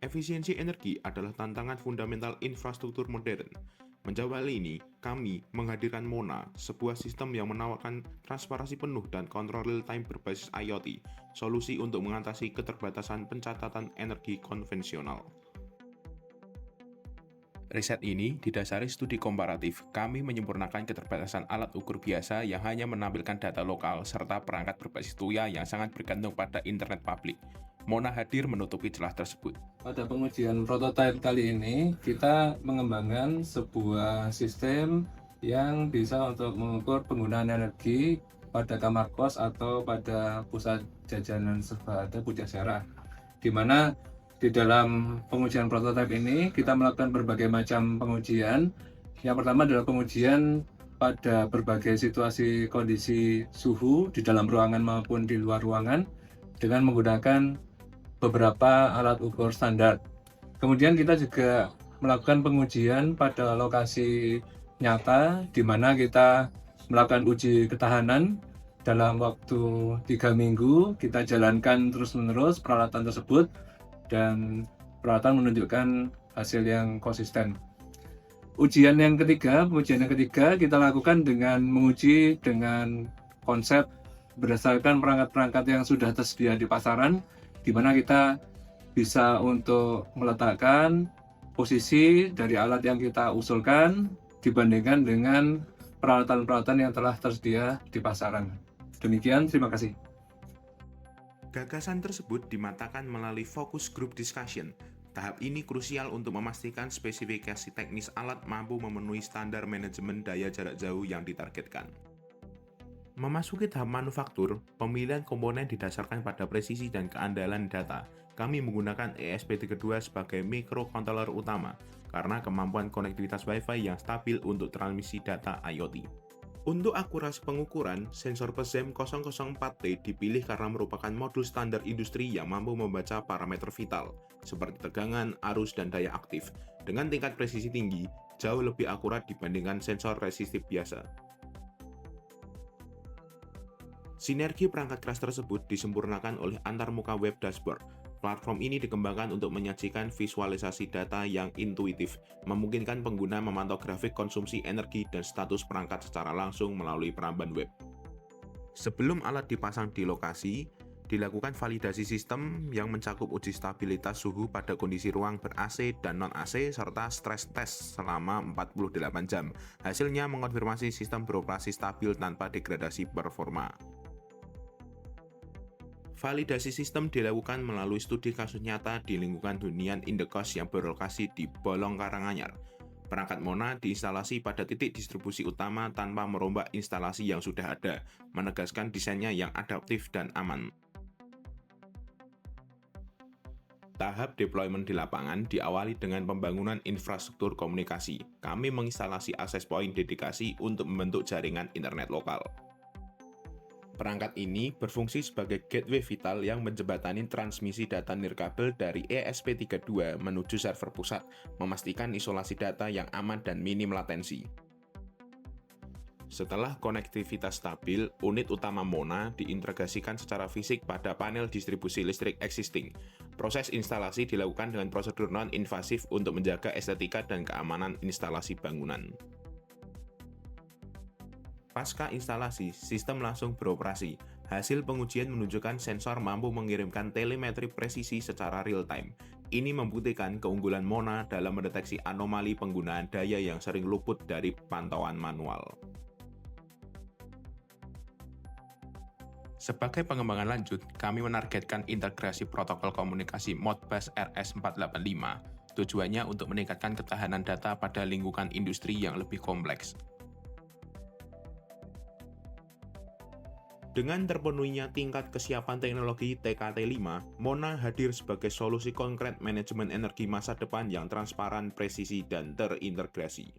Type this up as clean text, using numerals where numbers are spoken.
Efisiensi energi adalah tantangan fundamental infrastruktur modern. Menjawab hal ini, kami menghadirkan Mona, sebuah sistem yang menawarkan transparansi penuh dan kontrol real-time berbasis IoT, solusi untuk mengatasi keterbatasan pencatatan energi konvensional. Riset ini didasari studi komparatif. Kami menyempurnakan keterbatasan alat ukur biasa yang hanya menampilkan data lokal serta perangkat berbasis TUIA yang sangat bergantung pada internet publik. Mona hadir menutupi celah tersebut. Pada pengujian prototipe kali ini, kita mengembangkan sebuah sistem yang bisa untuk mengukur penggunaan energi pada kamar kos atau pada pusat jajanan serba ada Pujasyara, di mana di dalam pengujian prototipe ini kita melakukan berbagai macam pengujian. Yang pertama adalah pengujian pada berbagai situasi kondisi suhu di dalam ruangan maupun di luar ruangan dengan menggunakan beberapa alat ukur standar. Kemudian kita juga melakukan pengujian pada lokasi nyata di mana kita melakukan uji ketahanan dalam waktu 3 minggu. Kita jalankan terus-menerus peralatan tersebut dan peralatan menunjukkan hasil yang konsisten. Pengujian yang ketiga kita lakukan dengan menguji dengan konsep berdasarkan perangkat-perangkat yang sudah tersedia di pasaran, di mana kita bisa untuk meletakkan posisi dari alat yang kita usulkan dibandingkan dengan peralatan-peralatan yang telah tersedia di pasaran. Demikian, terima kasih. Gagasan tersebut dimatangkan melalui focus group discussion. Tahap ini krusial untuk memastikan spesifikasi teknis alat mampu memenuhi standar manajemen daya jarak jauh yang ditargetkan. Memasuki tahap manufaktur, pemilihan komponen didasarkan pada presisi dan keandalan data. Kami menggunakan ESP32 sebagai microcontroller utama, karena kemampuan konektivitas Wi-Fi yang stabil untuk transmisi data IoT. Untuk akurasi pengukuran, sensor PEZEM 004T dipilih karena merupakan modul standar industri yang mampu membaca parameter vital, seperti tegangan, arus, dan daya aktif, dengan tingkat presisi tinggi, jauh lebih akurat dibandingkan sensor resistif biasa. Sinergi perangkat keras tersebut disempurnakan oleh antarmuka web dashboard. Platform ini dikembangkan untuk menyajikan visualisasi data yang intuitif, memungkinkan pengguna memantau grafik konsumsi energi dan status perangkat secara langsung melalui peramban web. Sebelum alat dipasang di lokasi, dilakukan validasi sistem yang mencakup uji stabilitas suhu pada kondisi ruang ber-AC dan non-AC serta stress test selama 48 jam. Hasilnya mengonfirmasi sistem beroperasi stabil tanpa degradasi performa. Validasi sistem dilakukan melalui studi kasus nyata di lingkungan hunian indekos yang berlokasi di Bolong Karanganyar. Perangkat Mona diinstalasi pada titik distribusi utama tanpa merombak instalasi yang sudah ada, menegaskan desainnya yang adaptif dan aman. Tahap deployment di lapangan diawali dengan pembangunan infrastruktur komunikasi. Kami menginstalasi access point dedikasi untuk membentuk jaringan internet lokal. Perangkat ini berfungsi sebagai gateway vital yang menjembatani transmisi data nirkabel dari ESP32 menuju server pusat, memastikan isolasi data yang aman dan minim latensi. Setelah konektivitas stabil, unit utama Mona diintegrasikan secara fisik pada panel distribusi listrik existing. Proses instalasi dilakukan dengan prosedur non-invasif untuk menjaga estetika dan keamanan instalasi bangunan. Pasca instalasi, sistem langsung beroperasi. Hasil pengujian menunjukkan sensor mampu mengirimkan telemetri presisi secara real-time. Ini membuktikan keunggulan Mona dalam mendeteksi anomali penggunaan daya yang sering luput dari pantauan manual. Sebagai pengembangan lanjut, kami menargetkan integrasi protokol komunikasi Modbus RS485. Tujuannya untuk meningkatkan ketahanan data pada lingkungan industri yang lebih kompleks. Dengan terpenuhinya tingkat kesiapan teknologi TKT5, Mona hadir sebagai solusi konkret manajemen energi masa depan yang transparan, presisi, dan terintegrasi.